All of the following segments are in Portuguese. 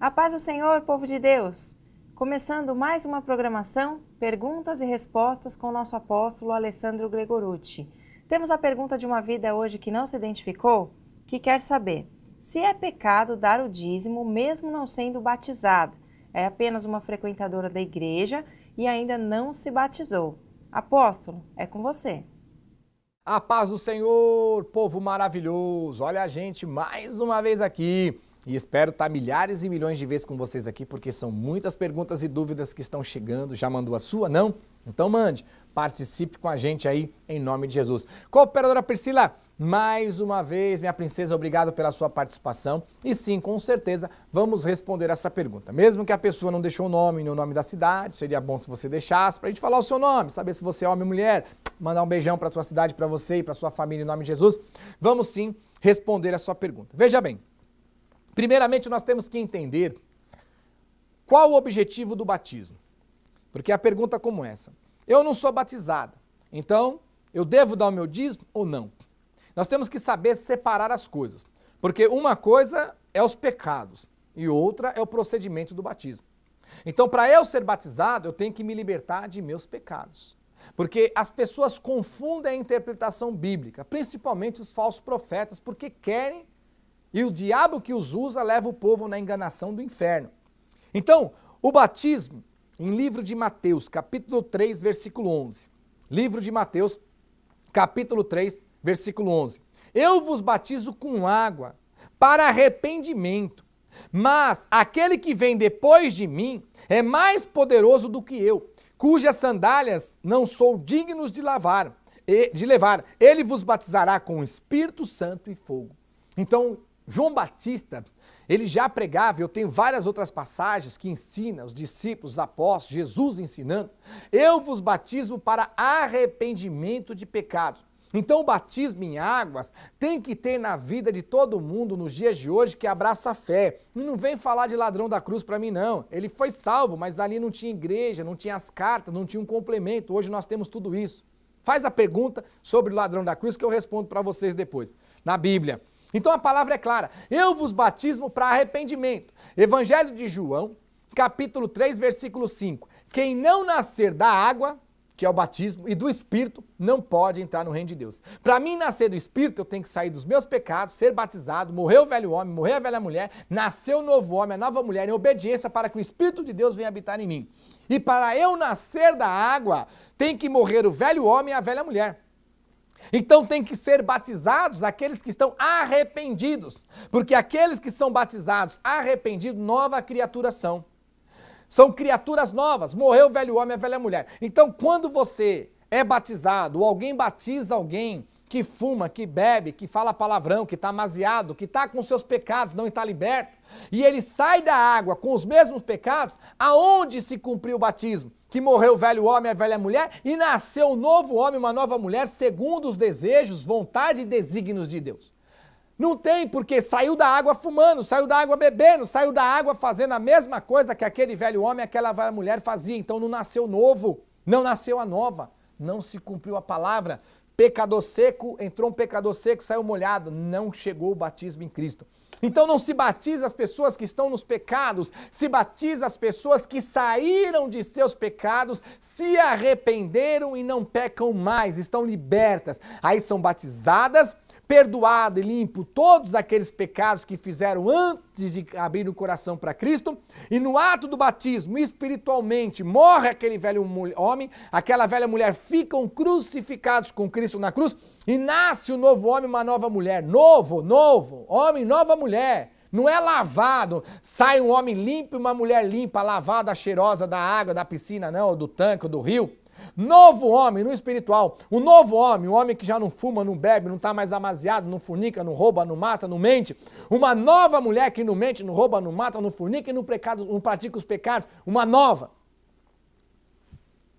A paz do Senhor, povo de Deus! Começando mais uma programação, perguntas e respostas com o nosso apóstolo Alessandro Gregorucci. Temos a pergunta de uma vida hoje que não se identificou, que quer saber se é pecado dar o dízimo mesmo não sendo batizada. É apenas uma frequentadora da igreja e ainda não se batizou. Apóstolo, é com você. A paz do Senhor, povo maravilhoso! Olha a gente mais uma vez aqui. E espero estar milhares e milhões de vezes com vocês aqui, porque são muitas perguntas e dúvidas que estão chegando. Já mandou a sua, não? Então mande, participe com a gente aí, em nome de Jesus. Cooperadora Priscila, mais uma vez, minha princesa, obrigado pela sua participação. E sim, com certeza, vamos responder essa pergunta. Mesmo que a pessoa não deixou o nome no nome da cidade, seria bom se você deixasse, para a gente falar o seu nome, saber se você é homem ou mulher, mandar um beijão para a sua cidade, para você e para sua família, em nome de Jesus. Vamos sim responder a sua pergunta. Veja bem. Primeiramente, nós temos que entender qual o objetivo do batismo. Porque a pergunta é como essa: eu não sou batizada, então eu devo dar o meu dízimo ou não? Nós temos que saber separar as coisas. Porque uma coisa é os pecados e outra é o procedimento do batismo. Então, para eu ser batizado, eu tenho que me libertar de meus pecados. Porque as pessoas confundem a interpretação bíblica, principalmente os falsos profetas, porque querem. E o diabo que os usa leva o povo na enganação do inferno. Então, o batismo, em livro de Mateus, capítulo 3, versículo 11. Livro de Mateus, capítulo 3, versículo 11. Eu vos batizo com água para arrependimento, mas aquele que vem depois de mim é mais poderoso do que eu, cujas sandálias não sou dignos de levar. Ele vos batizará com o Espírito Santo e fogo. Então, João Batista, ele já pregava, eu tenho várias outras passagens que ensina os discípulos, os apóstolos, Jesus ensinando, eu vos batizo para arrependimento de pecados. Então o batismo em águas tem que ter na vida de todo mundo nos dias de hoje que abraça a fé. E não vem falar de ladrão da cruz para mim não, ele foi salvo, mas ali não tinha igreja, não tinha as cartas, não tinha um complemento, hoje nós temos tudo isso. Faz a pergunta sobre o ladrão da cruz que eu respondo para vocês depois, na Bíblia. Então a palavra é clara, eu vos batismo para arrependimento. Evangelho de João, capítulo 3, versículo 5. Quem não nascer da água, que é o batismo, e do Espírito, não pode entrar no reino de Deus. Para mim nascer do Espírito, eu tenho que sair dos meus pecados, ser batizado, morrer o velho homem, morrer a velha mulher, nascer o novo homem, a nova mulher, em obediência para que o Espírito de Deus venha habitar em mim. E para eu nascer da água, tem que morrer o velho homem e a velha mulher. Então tem que ser batizados aqueles que estão arrependidos, porque aqueles que são batizados, arrependidos, nova criatura são. São criaturas novas, morreu o velho homem e a velha mulher. Então quando você é batizado, ou alguém batiza alguém que fuma, que bebe, que fala palavrão, que está amaziado, que está com seus pecados, não está liberto, e ele sai da água com os mesmos pecados, aonde se cumpriu o batismo? Que morreu o velho homem e a velha mulher e nasceu um novo homem, uma nova mulher, segundo os desejos, vontade e desígnios de Deus. Não tem, porque saiu da água fumando, saiu da água bebendo, saiu da água fazendo a mesma coisa que aquele velho homem e aquela velha mulher fazia. Então não nasceu novo, não nasceu a nova, não se cumpriu a palavra. Pecador seco, entrou um pecador seco, saiu molhado, não chegou o batismo em Cristo. Então não se batiza as pessoas que estão nos pecados, se batiza as pessoas que saíram de seus pecados, se arrependeram e não pecam mais, estão libertas. Aí são batizadas, perdoado e limpo todos aqueles pecados que fizeram antes de abrir o coração para Cristo, e no ato do batismo, espiritualmente, morre aquele velho homem, aquela velha mulher, ficam crucificados com Cristo na cruz, e nasce um novo homem, uma nova mulher, novo, homem, nova mulher. Não é lavado, sai um homem limpo e uma mulher limpa, lavada, cheirosa da água, da piscina, não, ou do tanque, ou do rio. Novo homem no espiritual, o novo homem, o homem que já não fuma, não bebe, não está mais amaziado, não fornica, não rouba, não mata, não mente. Uma nova mulher que não mente, não rouba, não mata, não fornica e não pratica os pecados. Uma nova.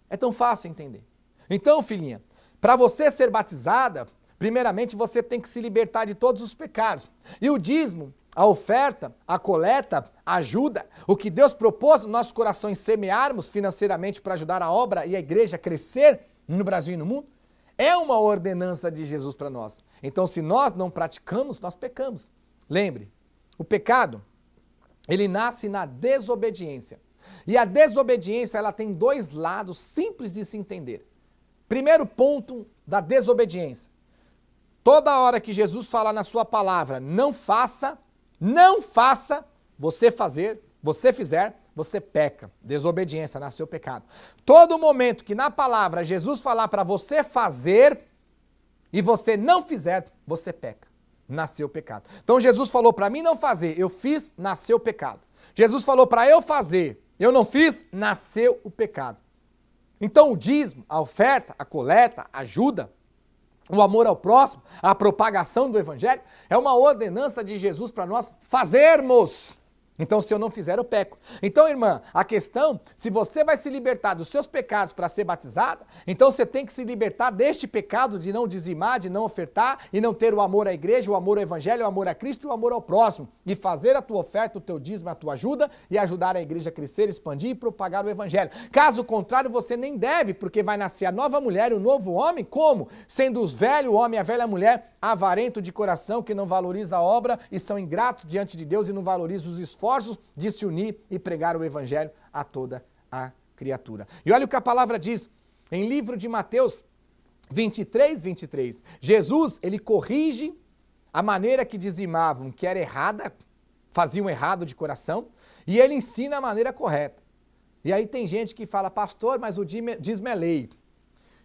É tão fácil entender. Então, filhinha, para você ser batizada, primeiramente você tem que se libertar de todos os pecados. E o dízimo, a oferta, a coleta, a ajuda, o que Deus propôs nos nossos corações semearmos financeiramente para ajudar a obra e a igreja a crescer no Brasil e no mundo, é uma ordenança de Jesus para nós. Então, se nós não praticamos, nós pecamos. Lembre, o pecado ele nasce na desobediência. E a desobediência, ela tem dois lados simples de se entender. Primeiro ponto da desobediência. Toda hora que Jesus falar na sua palavra, não faça, você fizer, você peca. Desobediência, nasceu pecado. Todo momento que na palavra Jesus falar para você fazer e você não fizer, você peca. Nasceu pecado. Então Jesus falou para mim não fazer, eu fiz, nasceu pecado. Jesus falou para eu fazer, eu não fiz, nasceu o pecado. Então o dízimo, a oferta, a coleta, a ajuda, o amor ao próximo, a propagação do evangelho, é uma ordenança de Jesus para nós fazermos. Então, se eu não fizer, eu peco. Então, irmã, a questão, se você vai se libertar dos seus pecados para ser batizada, então você tem que se libertar deste pecado de não dizimar, de não ofertar e não ter o amor à igreja, o amor ao evangelho, o amor a Cristo e o amor ao próximo. E fazer a tua oferta, o teu dízimo, a tua ajuda e ajudar a igreja a crescer, expandir e propagar o evangelho. Caso contrário, você nem deve, porque vai nascer a nova mulher e o novo homem, como? Sendo os velhos homem e a velha mulher, avarento de coração, que não valoriza a obra e são ingratos diante de Deus e não valoriza os esforços de se unir e pregar o evangelho a toda a criatura. E olha o que a palavra diz em livro de Mateus 23. Jesus, ele corrige a maneira que dizimavam, que era errada, faziam errado de coração, e ele ensina a maneira correta. E aí tem gente que fala, pastor, mas o dízimo é lei.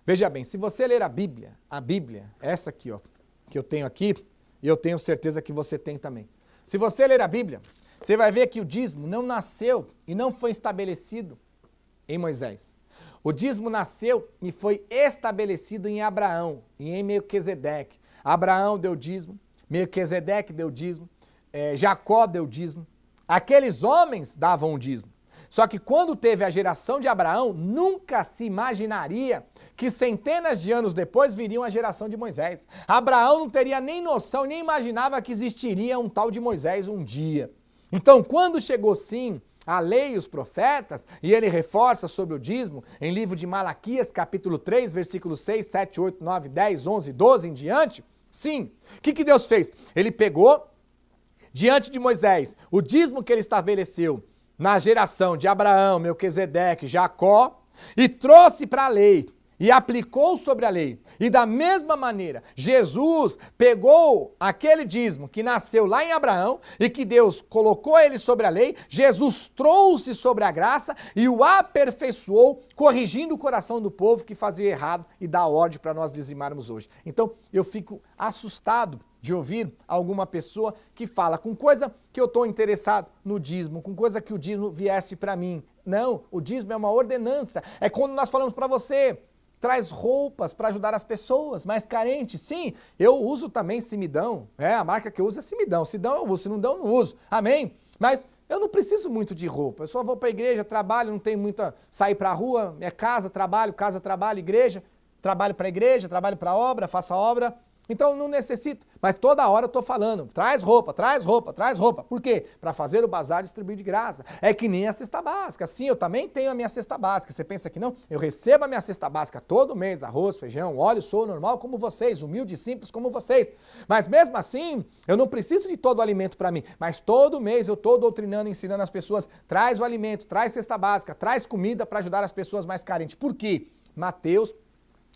Veja bem, se você ler a Bíblia, essa aqui, ó, que eu tenho aqui, e eu tenho certeza que você tem também. Se você ler a Bíblia, você vai ver que o dízimo não nasceu e não foi estabelecido em Moisés. O dízimo nasceu e foi estabelecido em Abraão e em Melquisedeque. Abraão deu dízimo, Melquisedeque deu dízimo, Jacó deu dízimo. Aqueles homens davam o dízimo. Só que quando teve a geração de Abraão, nunca se imaginaria que centenas de anos depois viria a geração de Moisés. Abraão não teria nem noção, nem imaginava que existiria um tal de Moisés um dia. Então, quando chegou sim a lei e os profetas, e ele reforça sobre o dízimo, em livro de Malaquias, capítulo 3, versículos 6, 7, 8, 9, 10, 11, 12 em diante, sim, o que Deus fez? Ele pegou, diante de Moisés, o dízimo que ele estabeleceu na geração de Abraão, Melquisedeque, Jacó, e trouxe para a lei, e aplicou sobre a lei. E da mesma maneira, Jesus pegou aquele dízimo que nasceu lá em Abraão e que Deus colocou ele sobre a lei, Jesus trouxe sobre a graça e o aperfeiçoou, corrigindo o coração do povo que fazia errado e dá ordem para nós dizimarmos hoje. Então, eu fico assustado de ouvir alguma pessoa que fala com coisa que eu estou interessado no dízimo, com coisa que o dízimo viesse para mim. Não, o dízimo é uma ordenança. É quando nós falamos para você, traz roupas para ajudar as pessoas mais carentes. Sim, eu uso também Simidão. A marca que eu uso é Simidão. Sidão eu uso, Simidão eu não uso. Amém? Mas eu não preciso muito de roupa. Eu só vou para a igreja, trabalho, não tenho muita... Sair para a rua, casa, trabalho, igreja. Trabalho para a igreja, trabalho para a obra, faço a obra. Então eu não necessito, mas toda hora eu estou falando, traz roupa. Por quê? Para fazer o bazar distribuir de graça. É que nem a cesta básica. Sim, eu também tenho a minha cesta básica. Você pensa que não? Eu recebo a minha cesta básica todo mês, arroz, feijão, óleo, sou normal como vocês, humilde e simples como vocês. Mas mesmo assim, eu não preciso de todo o alimento para mim. Mas todo mês eu estou doutrinando, ensinando as pessoas, traz o alimento, traz cesta básica, traz comida para ajudar as pessoas mais carentes. Por quê? Mateus,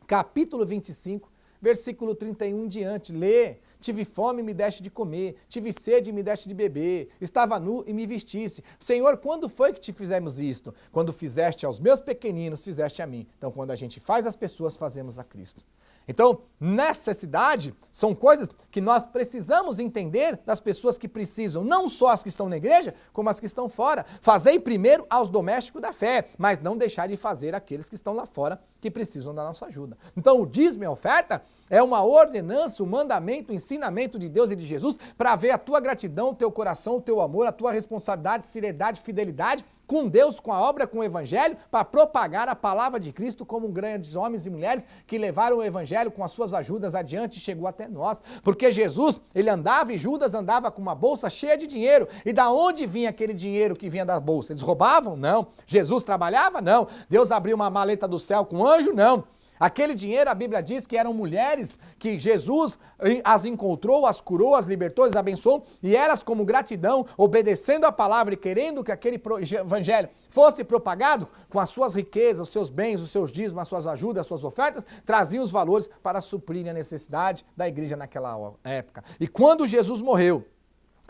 capítulo 25, versículo 31 em diante, lê, tive fome e me deste de comer, tive sede e me deste de beber, estava nu e me vestisse. Senhor, quando foi que te fizemos isto? Quando fizeste aos meus pequeninos, fizeste a mim. Então, quando a gente faz as pessoas, fazemos a Cristo. Então, necessidade são coisas que nós precisamos entender das pessoas que precisam, não só as que estão na igreja, como as que estão fora. Fazei primeiro aos domésticos da fé, mas não deixar de fazer aqueles que estão lá fora, que precisam da nossa ajuda. Então, o dízimo e a oferta é uma ordenança, um mandamento, um ensinamento de Deus e de Jesus para ver a tua gratidão, o teu coração, o teu amor, a tua responsabilidade, seriedade, fidelidade com Deus, com a obra, com o evangelho, para propagar a palavra de Cristo como grandes homens e mulheres que levaram o evangelho com as suas ajudas adiante e chegou até nós. Porque Jesus, ele andava e Judas andava com uma bolsa cheia de dinheiro. E da onde vinha aquele dinheiro que vinha da bolsa? Eles roubavam? Não. Jesus trabalhava? Não. Deus abriu uma maleta do céu com anjo? Não. Aquele dinheiro, a Bíblia diz que eram mulheres que Jesus as encontrou, as curou, as libertou, as abençoou, e elas, como gratidão, obedecendo a palavra e querendo que aquele evangelho fosse propagado, com as suas riquezas, os seus bens, os seus dízimos, as suas ajudas, as suas ofertas, traziam os valores para suprir a necessidade da igreja naquela época. E quando Jesus morreu,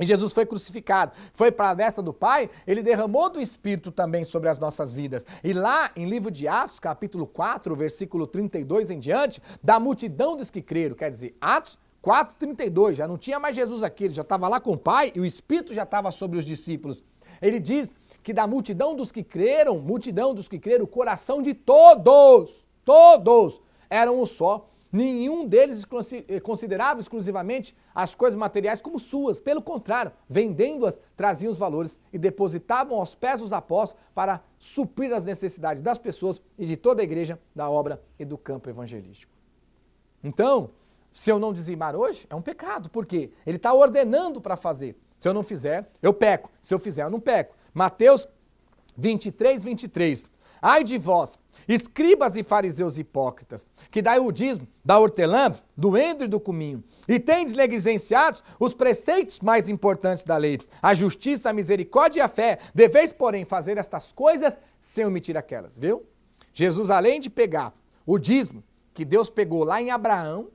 e Jesus foi crucificado, foi para a destra do Pai, ele derramou do Espírito também sobre as nossas vidas. E lá em livro de Atos, capítulo 4, versículo 32 em diante, da multidão dos que creram, quer dizer, Atos 4:32, já não tinha mais Jesus aqui, ele já estava lá com o Pai e o Espírito já estava sobre os discípulos. Ele diz que da multidão dos que creram, o coração de todos eram um só. Nenhum deles considerava exclusivamente as coisas materiais como suas. Pelo contrário, vendendo-as, traziam os valores e depositavam aos pés dos apóstolos para suprir as necessidades das pessoas e de toda a igreja, da obra e do campo evangelístico. Então, se eu não dizimar hoje, é um pecado. Por quê? Ele está ordenando para fazer. Se eu não fizer, eu peco. Se eu fizer, eu não peco. Mateus 23:23. Ai de vós, escribas e fariseus hipócritas, que dai o dízimo da hortelã, do endro e do cominho, e tendes negligenciados os preceitos mais importantes da lei, a justiça, a misericórdia e a fé. Deveis, porém, fazer estas coisas sem omitir aquelas, viu? Jesus, além de pegar o dízimo que Deus pegou lá em Abraão,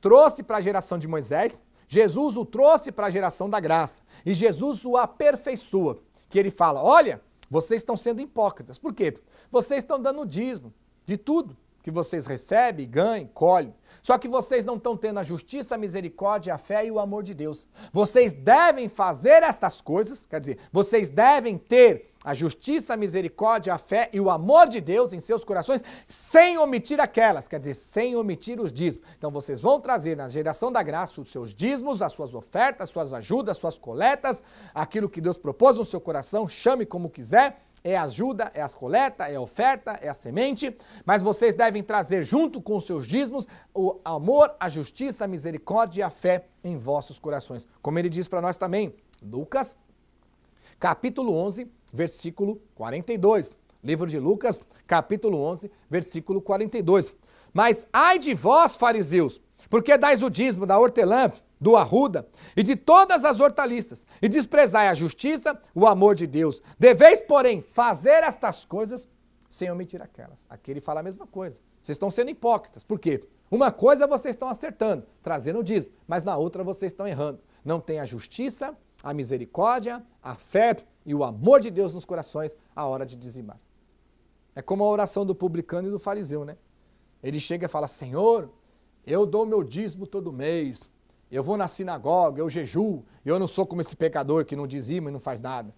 trouxe para a geração de Moisés, Jesus o trouxe para a geração da graça, e Jesus o aperfeiçoa, que ele fala, olha, vocês estão sendo hipócritas. Por quê? Vocês estão dando dízimo de tudo que vocês recebem, ganham, colhem. Só que vocês não estão tendo a justiça, a misericórdia, a fé e o amor de Deus. Vocês devem fazer estas coisas, quer dizer, vocês devem ter a justiça, a misericórdia, a fé e o amor de Deus em seus corações, sem omitir aquelas, quer dizer, sem omitir os dízimos. Então vocês vão trazer na geração da graça os seus dízimos, as suas ofertas, as suas ajudas, as suas coletas, aquilo que Deus propôs no seu coração, chame como quiser, é a ajuda, é as coletas, é a oferta, é a semente, mas vocês devem trazer junto com os seus dízimos o amor, a justiça, a misericórdia e a fé em vossos corações. Como ele diz para nós também, Lucas, capítulo 11, versículo 42. Livro de Lucas, capítulo 11, versículo 42. Mas ai de vós, fariseus, porque dais o dízimo da hortelã, do arruda e de todas as hortaliças, e desprezai a justiça, o amor de Deus. Deveis, porém, fazer estas coisas sem omitir aquelas. Aqui ele fala a mesma coisa. Vocês estão sendo hipócritas. Por quê? Uma coisa vocês estão acertando, trazendo o dízimo, mas na outra vocês estão errando. Não tem a justiça, a misericórdia, a fé e o amor de Deus nos corações à hora de dizimar. É como a oração do publicano e do fariseu, né? Ele chega e fala, Senhor, eu dou meu dízimo todo mês, eu vou na sinagoga, eu jejuo, eu não sou como esse pecador que não dizima e não faz nada.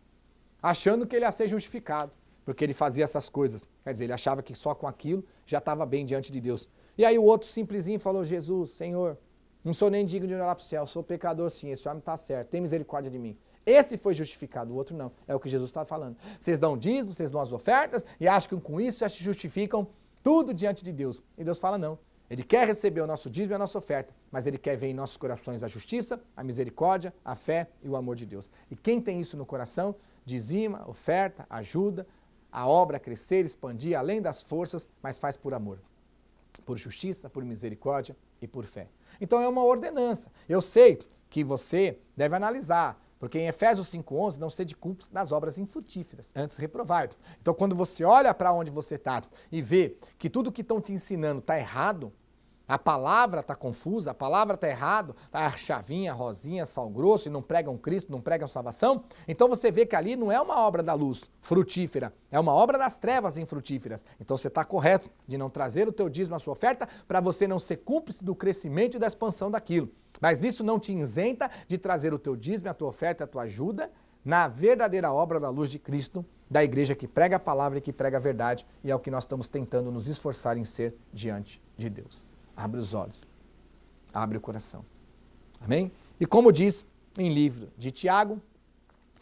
Achando que ele ia ser justificado, porque ele fazia essas coisas. Quer dizer, ele achava que só com aquilo já estava bem diante de Deus. E aí o outro simplesinho falou, Jesus, Senhor, não sou nem digno de ir lá para o céu, sou pecador sim, esse homem está certo, tem misericórdia de mim. Esse foi justificado, o outro não. É o que Jesus está falando. Vocês dão dízimo, vocês dão as ofertas e acham que com isso já se justificam tudo diante de Deus. E Deus fala não. Ele quer receber o nosso dízimo e a nossa oferta, mas ele quer ver em nossos corações a justiça, a misericórdia, a fé e o amor de Deus. E quem tem isso no coração, dizima, oferta, ajuda a obra a crescer, expandir além das forças, mas faz por amor, por justiça, por misericórdia e por fé. Então é uma ordenança. Eu sei que você deve analisar, porque em Efésios 5:11, não sede cúmplices das obras infrutíferas, antes reprovai. Então quando você olha para onde você está e vê que tudo que estão te ensinando está errado, a palavra está confusa, a palavra está errado, tá a chavinha, rosinha, sal grosso, e não pregam Cristo, não pregam salvação, então você vê que ali não é uma obra da luz frutífera, é uma obra das trevas infrutíferas. Então você está correto de não trazer o teu dízimo, a sua oferta, para você não ser cúmplice do crescimento e da expansão daquilo. Mas isso não te isenta de trazer o teu dízimo, a tua oferta, a tua ajuda na verdadeira obra da luz de Cristo, da igreja que prega a palavra e que prega a verdade, e é o que nós estamos tentando nos esforçar em ser diante de Deus. Abre os olhos, abre o coração. Amém? E como diz em livro de Tiago,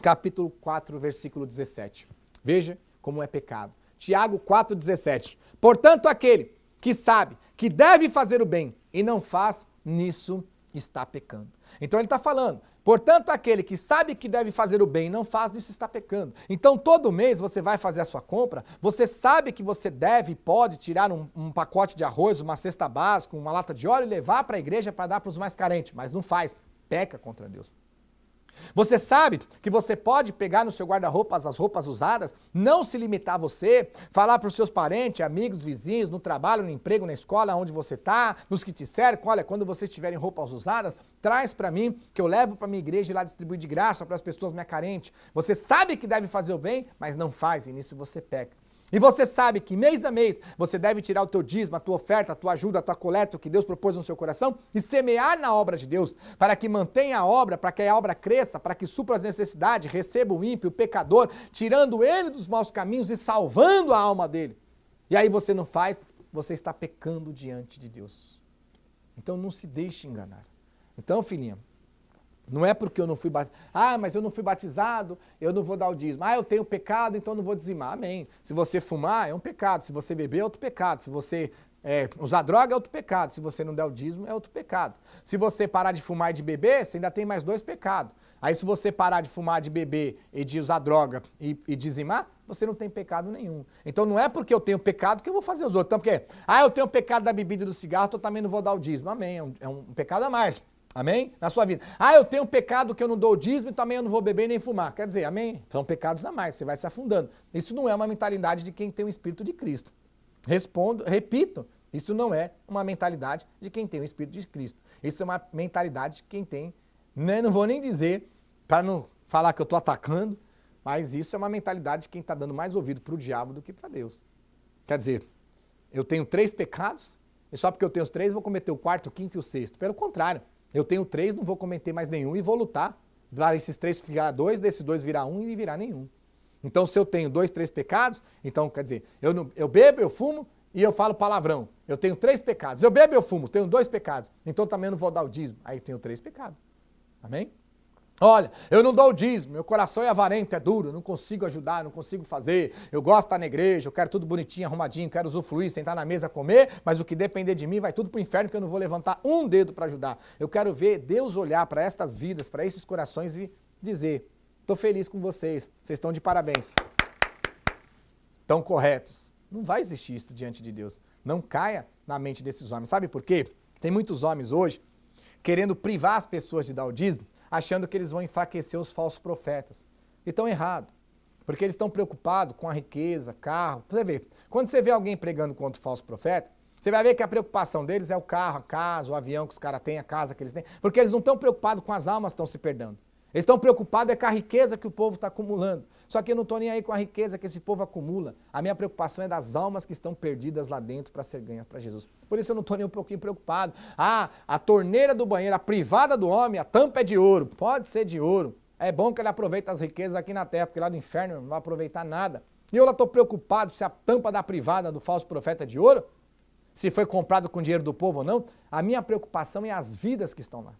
capítulo 4, versículo 17. Veja como é pecado. Tiago 4,17. Portanto, aquele que sabe que deve fazer o bem e não faz, nisso está pecando. Então ele está falando, portanto, aquele que sabe que deve fazer o bem e não faz, isso está pecando. Então todo mês você vai fazer a sua compra, você sabe que você deve e pode tirar um pacote de arroz, uma cesta básica, uma lata de óleo e levar para a igreja para dar para os mais carentes, mas não faz, peca contra Deus. Você sabe que você pode pegar no seu guarda-roupas as roupas usadas, não se limitar a você, falar para os seus parentes, amigos, vizinhos, no trabalho, no emprego, na escola, onde você está, nos que te cercam, olha, quando vocês tiverem roupas usadas, traz para mim, que eu levo para minha igreja e lá distribuir de graça para as pessoas mais carentes. Você sabe que deve fazer o bem, mas não faz, e nisso você peca. E você sabe que mês a mês você deve tirar o teu dízimo, a tua oferta, a tua ajuda, a tua coleta, o que Deus propôs no seu coração e semear na obra de Deus, para que mantenha a obra, para que a obra cresça, para que supra as necessidades, receba o ímpio, o pecador, tirando ele dos maus caminhos e salvando a alma dele. E aí você não faz, você está pecando diante de Deus. Então não se deixe enganar. Então, filhinha, não é porque eu não fui batizado, mas eu não fui batizado, eu não vou dar o dízimo. Eu tenho pecado, então não vou dizimar. Amém. Se você fumar, é um pecado. Se você beber, é outro pecado. Se você usar droga, é outro pecado. Se você não der o dízimo, é outro pecado. Se você parar de fumar e de beber, você ainda tem mais 2 pecados. Aí se você parar de fumar, de beber e de usar droga e dizimar, você não tem pecado nenhum. Então não é porque eu tenho pecado que eu vou fazer os outros. Então porque, eu tenho pecado da bebida e do cigarro, então também não vou dar o dízimo. Amém. É um pecado a mais. Amém? Na sua vida. Eu tenho um pecado que eu não dou o dízimo e também eu não vou beber nem fumar. Quer dizer, amém? São pecados a mais, você vai se afundando. Isso não é uma mentalidade de quem tem o Espírito de Cristo. Repito, isso não é uma mentalidade de quem tem o Espírito de Cristo. Isso é uma mentalidade de quem tem, não vou nem dizer, para não falar que eu estou atacando, mas isso é uma mentalidade de quem está dando mais ouvido para o diabo do que para Deus. Quer dizer, eu tenho 3 pecados, e só porque eu tenho os 3, vou cometer o 4º, o 5º e o 6º. Pelo contrário. Eu tenho 3, não vou cometer mais nenhum e vou lutar. Para esses 3 virar 2, desses 2 virar 1 e virar nenhum. Então, se eu tenho 2, 3 pecados, então, quer dizer, eu bebo, eu fumo e eu falo palavrão. Eu tenho 3 pecados. Eu bebo, eu fumo, tenho 2 pecados. Então, também eu não vou dar o dízimo. Aí eu tenho 3 pecados. Amém? Olha, eu não dou o dízimo, meu coração é avarento, é duro, eu não consigo ajudar, não consigo fazer, eu gosto de estar na igreja, eu quero tudo bonitinho, arrumadinho, quero usufruir, sentar na mesa, comer, mas o que depender de mim vai tudo para o inferno que eu não vou levantar um dedo para ajudar. Eu quero ver Deus olhar para estas vidas, para esses corações e dizer, estou feliz com vocês estão de parabéns, estão corretos. Não vai existir isso diante de Deus, não caia na mente desses homens. Sabe por quê? Tem muitos homens hoje querendo privar as pessoas de dar o dízimo, achando que eles vão enfraquecer os falsos profetas. E estão errados, porque eles estão preocupados com a riqueza, carro. Você vê, quando você vê alguém pregando contra o falso profeta, você vai ver que a preocupação deles é o carro, a casa, o avião que os caras têm, a casa que eles têm, porque eles não estão preocupados com as almas que estão se perdendo. Eles estão preocupados com a riqueza que o povo está acumulando. Só que eu não estou nem aí com a riqueza que esse povo acumula. A minha preocupação é das almas que estão perdidas lá dentro para ser ganhas para Jesus. Por isso eu não estou nem um pouquinho preocupado. A torneira do banheiro, a privada do homem, a tampa é de ouro. Pode ser de ouro. É bom que ele aproveite as riquezas aqui na terra, porque lá no inferno não vai aproveitar nada. E eu lá estou preocupado se a tampa da privada do falso profeta é de ouro, se foi comprado com dinheiro do povo ou não. A minha preocupação é as vidas que estão lá.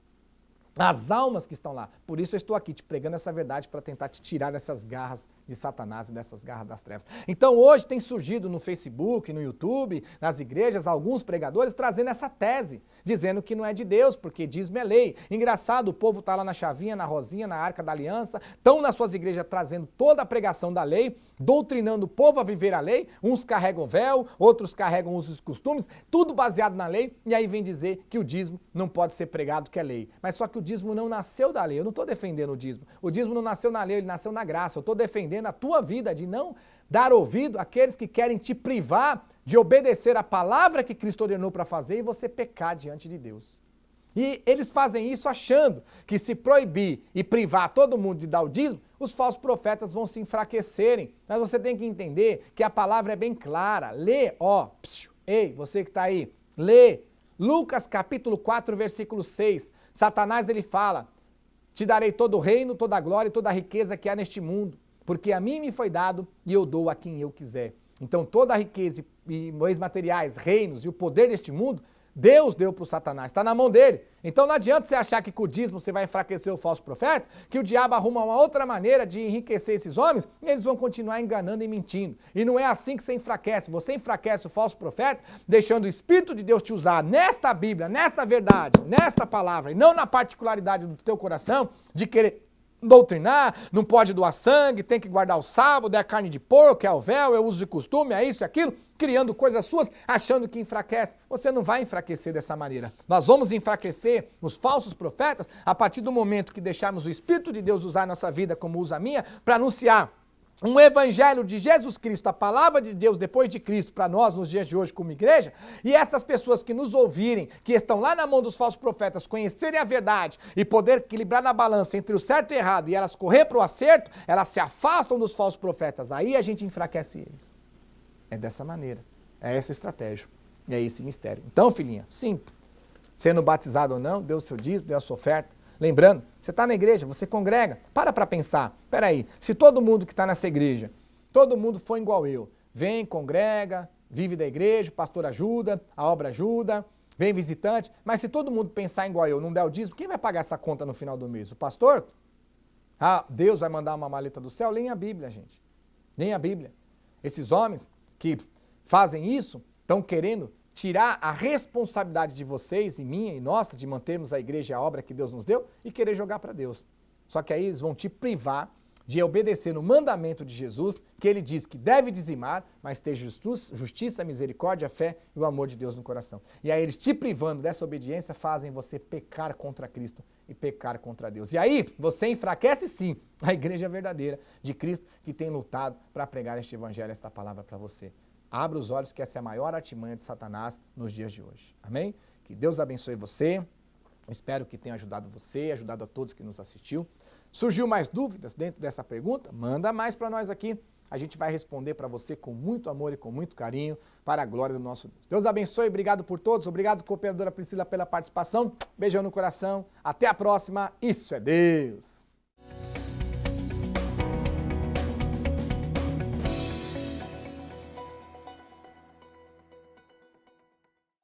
As almas que estão lá. Por isso eu estou aqui te pregando essa verdade para tentar te tirar dessas garras de Satanás e dessas garras das trevas. Então hoje tem surgido no Facebook, no YouTube, nas igrejas, alguns pregadores trazendo essa tese, dizendo que não é de Deus, porque dízimo é lei. Engraçado, o povo está lá na chavinha, na rosinha, na arca da aliança, estão nas suas igrejas trazendo toda a pregação da lei, doutrinando o povo a viver a lei, uns carregam véu, outros carregam os costumes, tudo baseado na lei, e aí vem dizer que o dízimo não pode ser pregado, que é lei. Mas só que o dízimo não nasceu da lei, eu não estou defendendo o dízimo. O dízimo não nasceu na lei, ele nasceu na graça. Eu estou defendendo a tua vida de não dar ouvido àqueles que querem te privar de obedecer a palavra que Cristo ordenou para fazer e você pecar diante de Deus. E eles fazem isso achando que se proibir e privar todo mundo de dar o dízimo, os falsos profetas vão se enfraquecerem. Mas você tem que entender que a palavra é bem clara. Lê, ei, você que está aí, lê Lucas capítulo 4, versículo 6. Satanás ele fala, te darei todo o reino, toda a glória e toda a riqueza que há neste mundo, porque a mim me foi dado e eu dou a quem eu quiser. Então toda a riqueza e bens materiais, reinos e o poder deste mundo Deus deu para o Satanás, está na mão dele. Então não adianta você achar que com o dízimo você vai enfraquecer o falso profeta, que o diabo arruma uma outra maneira de enriquecer esses homens e eles vão continuar enganando e mentindo. E não é assim que você enfraquece. Você enfraquece o falso profeta, deixando o Espírito de Deus te usar nesta Bíblia, nesta verdade, nesta palavra, e não na particularidade do teu coração de querer doutrinar, não pode doar sangue, tem que guardar o sábado, é a carne de porco, é o véu, é o uso de costume, é isso e aquilo, criando coisas suas, achando que enfraquece. Você não vai enfraquecer dessa maneira. Nós vamos enfraquecer os falsos profetas a partir do momento que deixarmos o Espírito de Deus usar a nossa vida como usa a minha, para anunciar um evangelho de Jesus Cristo, a palavra de Deus depois de Cristo para nós nos dias de hoje como igreja, e essas pessoas que nos ouvirem, que estão lá na mão dos falsos profetas, conhecerem a verdade e poder equilibrar na balança entre o certo e o errado e elas correr para o acerto, elas se afastam dos falsos profetas, aí a gente enfraquece eles. É dessa maneira, é essa estratégia, e é esse mistério. Então, filhinha, sim, sendo batizado ou não, dê o seu dízimo, dê a sua oferta. Lembrando, você está na igreja, você congrega, para pensar, peraí, se todo mundo que está nessa igreja, todo mundo for igual eu, vem, congrega, vive da igreja, o pastor ajuda, a obra ajuda, vem visitante, mas se todo mundo pensar igual eu, não der o dízimo, quem vai pagar essa conta no final do mês? O pastor? Ah, Deus vai mandar uma maleta do céu? Nem a Bíblia, gente, nem a Bíblia. Esses homens que fazem isso estão querendo tirar a responsabilidade de vocês e minha e nossa de mantermos a igreja e a obra que Deus nos deu e querer jogar para Deus. Só que aí eles vão te privar de obedecer no mandamento de Jesus, que ele diz que deve dizimar, mas ter justiça, misericórdia, fé e o amor de Deus no coração. E aí eles te privando dessa obediência fazem você pecar contra Cristo e pecar contra Deus. E aí você enfraquece sim a igreja verdadeira de Cristo que tem lutado para pregar este evangelho, essa palavra para você. Abra os olhos que essa é a maior artimanha de Satanás nos dias de hoje. Amém? Que Deus abençoe você. Espero que tenha ajudado você, ajudado a todos que nos assistiu. Surgiu mais dúvidas dentro dessa pergunta? Manda mais para nós aqui. A gente vai responder para você com muito amor e com muito carinho, para a glória do nosso Deus. Deus abençoe, obrigado por todos. Obrigado, cooperadora Priscila, pela participação. Beijão no coração. Até a próxima. Isso é Deus!